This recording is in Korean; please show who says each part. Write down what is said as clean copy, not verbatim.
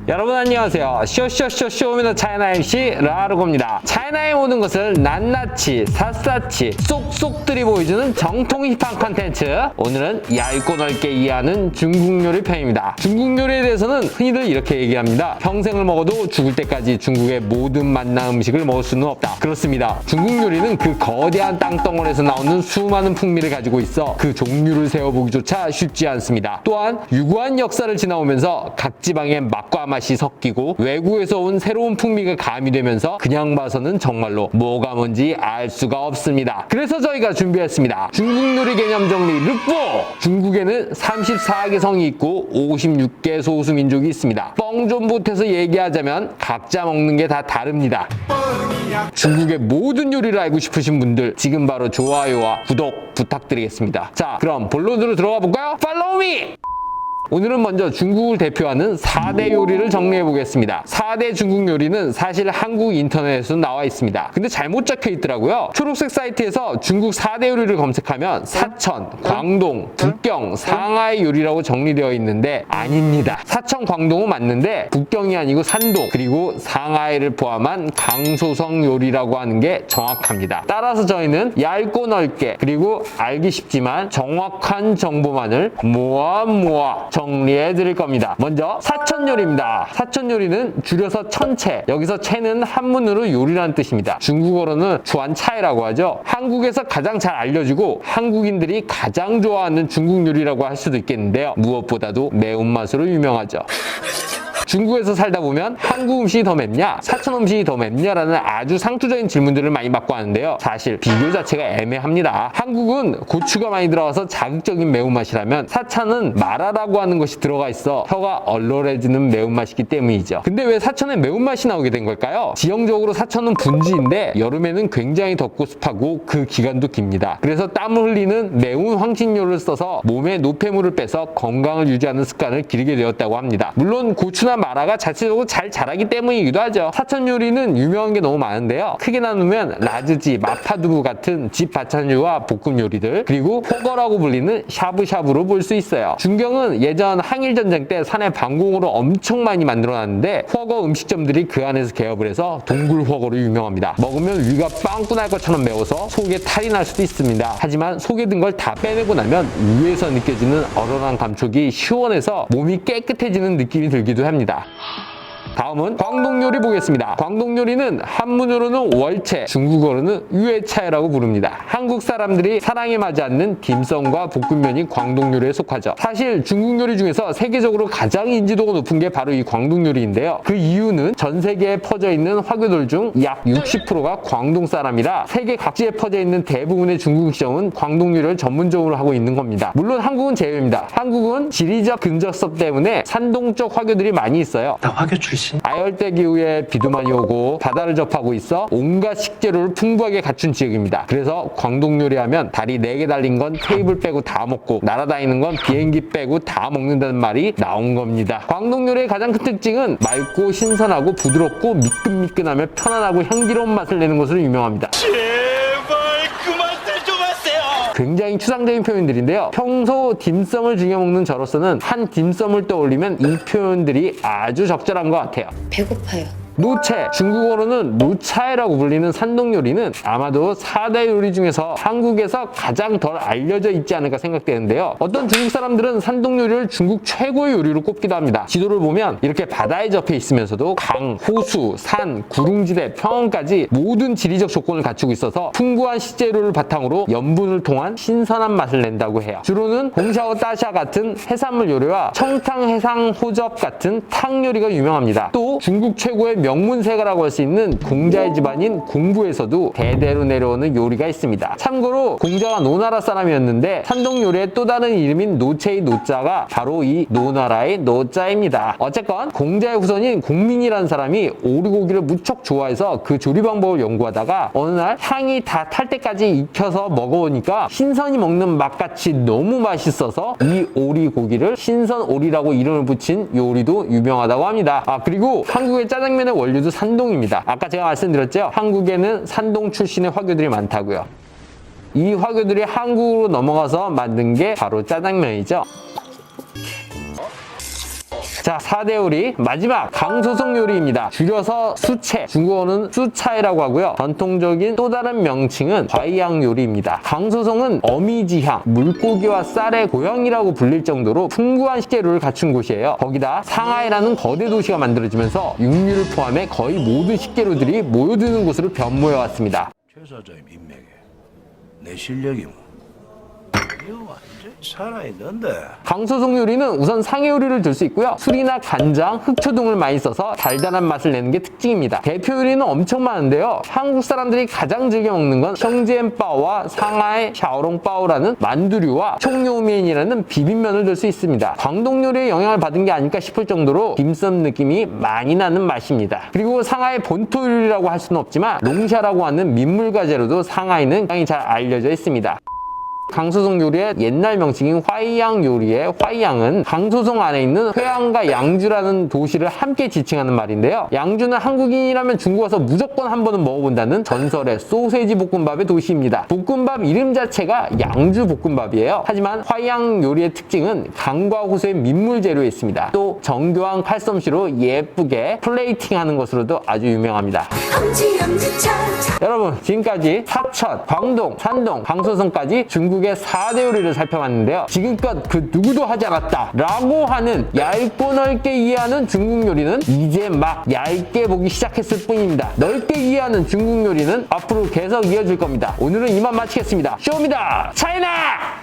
Speaker 1: 여러분 안녕하세요. 쇼쇼쇼쇼미더 차이나 MC 라르고입니다. 차이나에 오는 것을 낱낱이 샅샅이 쏙쏙들이 보여주는 정통 힙한 컨텐츠. 오늘은 얇고 넓게 이해하는 중국 요리 편입니다. 중국 요리에 대해서는 흔히들 이렇게 얘기합니다. 평생을 먹어도 죽을 때까지 중국의 모든 맛난 음식을 먹을 수는 없다. 그렇습니다. 중국 요리는 그 거대한 땅덩어리에서 나오는 수많은 풍미를 가지고 있어 그 종류를 세어보기조차 쉽지 않습니다. 또한 유구한 역사를 지나오면서 각 지방의 맛과 맛이 섞이고 외국에서 온 새로운 풍미가 가미되면서 그냥 봐서는 정말로 뭐가 뭔지 알 수가 없습니다. 그래서 저희가 준비했습니다. 중국 요리 개념 정리 르뽀! 중국에는 34개 성이 있고 56개 소수민족이 있습니다. 뻥 좀 보태서 얘기하자면 각자 먹는 게 다 다릅니다. 중국의 모든 요리를 알고 싶으신 분들 지금 바로 좋아요와 구독 부탁드리겠습니다. 자, 그럼 본론으로 들어가 볼까요? 팔로우 미! 오늘은 먼저 중국을 대표하는 4대 요리를 정리해 보겠습니다. 4대 중국 요리는 사실 한국 인터넷에서 나와 있습니다. 근데 잘못 적혀 있더라고요. 초록색 사이트에서 중국 4대 요리를 검색하면 사천, 광동, 북경, 상하이 요리라고 정리되어 있는데 아닙니다. 사천, 광동은 맞는데 북경이 아니고 산동, 그리고 상하이를 포함한 강소성 요리라고 하는 게 정확합니다. 따라서 저희는 얇고 넓게 그리고 알기 쉽지만 정확한 정보만을 모아 정리해 드릴 겁니다. 먼저 사천 요리입니다. 사천 요리는 줄여서 천채, 여기서 채는 한문으로 요리라는 뜻입니다. 중국어로는 주안차이라고 하죠. 한국에서 가장 잘 알려지고 한국인들이 가장 좋아하는 중국 요리라고 할 수도 있겠는데요. 무엇보다도 매운맛으로 유명하죠. 중국에서 살다 보면 한국 음식이 더 맵냐, 사천 음식이 더 맵냐라는 아주 상투적인 질문들을 많이 받고 하는데요. 사실 비교 자체가 애매합니다. 한국은 고추가 많이 들어가서 자극적인 매운맛이라면 사천은 마라라고 하는 것이 들어가 있어 혀가 얼얼해지는 매운맛이기 때문이죠. 근데 왜 사천에 매운맛이 나오게 된 걸까요? 지형적으로 사천은 분지인데 여름에는 굉장히 덥고 습하고 그 기간도 깁니다. 그래서 땀을 흘리는 매운 황신료를 써서 몸에 노폐물을 빼서 건강을 유지하는 습관을 기르게 되었다고 합니다. 물론 고추나 마라가 자체적으로 잘 자라기 때문이기도 하죠. 사천 요리는 유명한 게 너무 많은데요. 크게 나누면 라즈지, 마파두부 같은 집 반찬류와 볶음 요리들, 그리고 호거라고 불리는 샤브샤브로 볼 수 있어요. 중경은 예전 항일전쟁 때 산에 방공으로 엄청 많이 만들어놨는데 허거 음식점들이 그 안에서 개업을 해서 동굴 허거로 유명합니다. 먹으면 위가 빵꾸 날 것처럼 매워서 속에 탈이 날 수도 있습니다. 하지만 속에 든 걸 다 빼내고 나면 위에서 느껴지는 얼얼한 감촉이 시원해서 몸이 깨끗해지는 느낌이 들기도 합니다. 다음은 광동 요리 보겠습니다. 광동 요리는 한문으로는 월채, 중국어로는 유에차이라고 부릅니다. 한국 사람들이 사랑에 맞지 않는 딤섬과 볶음면이 광동 요리에 속하죠. 사실 중국 요리 중에서 세계적으로 가장 인지도가 높은 게 바로 이 광동 요리인데요. 그 이유는 전 세계에 퍼져 있는 화교들 중 약 60%가 광동 사람이라 세계 각지에 퍼져 있는 대부분의 중국 음식점은 광동 요리를 전문적으로 하고 있는 겁니다. 물론 한국은 제외입니다. 한국은 지리적 근접성 때문에 산동 쪽 화교들이 많이 있어요.
Speaker 2: 나 화교 출신.
Speaker 1: 아열대 기후에 비도 많이 오고 바다를 접하고 있어 온갖 식재료를 풍부하게 갖춘 지역입니다. 그래서 광동 요리하면 다리 4개 달린 건 테이블 빼고 다 먹고 날아다니는 건 비행기 빼고 다 먹는다는 말이 나온 겁니다. 광동 요리의 가장 큰 특징은 맑고 신선하고 부드럽고 미끈미끈하며 편안하고 향기로운 맛을 내는 것으로 유명합니다. 굉장히 추상적인 표현들인데요. 평소 딤섬을 즐겨 먹는 저로서는 한 딤섬을 떠올리면 이 표현들이 아주 적절한 것 같아요.
Speaker 3: 배고파요.
Speaker 1: 노채, 중국어로는 노차이라고 불리는 산동 요리는 아마도 4대 요리 중에서 한국에서 가장 덜 알려져 있지 않을까 생각되는데요. 어떤 중국 사람들은 산동 요리를 중국 최고의 요리로 꼽기도 합니다. 지도를 보면 이렇게 바다에 접해 있으면서도 강, 호수, 산, 구릉지대, 평원까지 모든 지리적 조건을 갖추고 있어서 풍부한 식재료를 바탕으로 염분을 통한 신선한 맛을 낸다고 해요. 주로는 홍샤오 따샤 같은 해산물 요리와 청탕 해상 호접 같은 탕 요리가 유명합니다. 또 중국 최고의 명문세가라고 할 수 있는 공자의 집안인 공부에서도 대대로 내려오는 요리가 있습니다. 참고로 공자가 노나라 사람이었는데 산동 요리의 또 다른 이름인 노체의 노자가 바로 이 노나라의 노자입니다. 어쨌건 공자의 후손인 공민이라는 사람이 오리고기를 무척 좋아해서 그 조리 방법을 연구하다가 어느 날 향이 다 탈 때까지 익혀서 먹어보니까 신선히 먹는 맛같이 너무 맛있어서 이 오리고기를 신선 오리라고 이름을 붙인 요리도 유명하다고 합니다. 그리고 한국의 짜장면의 원료도 산동입니다. 아까 제가 말씀드렸죠? 한국에는 산동 출신의 화교들이 많다고요. 이 화교들이 한국으로 넘어가서 만든 게 바로 짜장면이죠. 자, 4대 요리 마지막 강소송 요리입니다. 줄여서 수채, 중국어는 수차이라고 하고요. 전통적인 또 다른 명칭은 화이양 요리입니다. 강소송은 어미지향, 물고기와 쌀의 고향이라고 불릴 정도로 풍부한 식재료를 갖춘 곳이에요. 거기다 상하이라는 거대 도시가 만들어지면서 육류를 포함해 거의 모든 식재료들이 모여드는 곳으로 변모해왔습니다.
Speaker 2: 최 사장님 인맥에 내 실력이 뭐 이거 완전히 살아있는데.
Speaker 1: 강소송 요리는 우선 상해 요리를 들 수 있고요. 술이나 간장, 흑초 등을 많이 써서 달달한 맛을 내는 게 특징입니다. 대표 요리는 엄청 많은데요. 한국 사람들이 가장 즐겨 먹는 건 성지엔바오와 상하이 샤오롱바오라는 만두류와 총요면이라는 비빔면을 들 수 있습니다. 광동 요리의 영향을 받은 게 아닐까 싶을 정도로 딤섬 느낌이 많이 나는 맛입니다. 그리고 상하이 본토 요리라고 할 수는 없지만 롱샤라고 하는 민물과 재료도 상하이는 굉장히 잘 알려져 있습니다. 강소송 요리의 옛날 명칭인 화이양 요리의 화이양은 강소송 안에 있는 회양과 양주라는 도시를 함께 지칭하는 말인데요. 양주는 한국인이라면 중국 와서 무조건 한 번은 먹어본다는 전설의 소세지 볶음밥의 도시입니다. 볶음밥 이름 자체가 양주 볶음밥이에요. 하지만 화이양 요리의 특징은 강과 호수의 민물 재료에 있습니다. 또 정교한 칼솜씨로 예쁘게 플레이팅하는 것으로도 아주 유명합니다. 여러분, 지금까지 사천, 광동, 산동, 강소송까지 중국의 4대 요리를 살펴봤는데요. 지금껏 그 누구도 하지 않았다 라고 하는 얇고 넓게 이해하는 중국 요리는 이제 막 얇게 보기 시작했을 뿐입니다. 넓게 이해하는 중국 요리는 앞으로 계속 이어질 겁니다. 오늘은 이만 마치겠습니다. 쇼입니다. 차이나!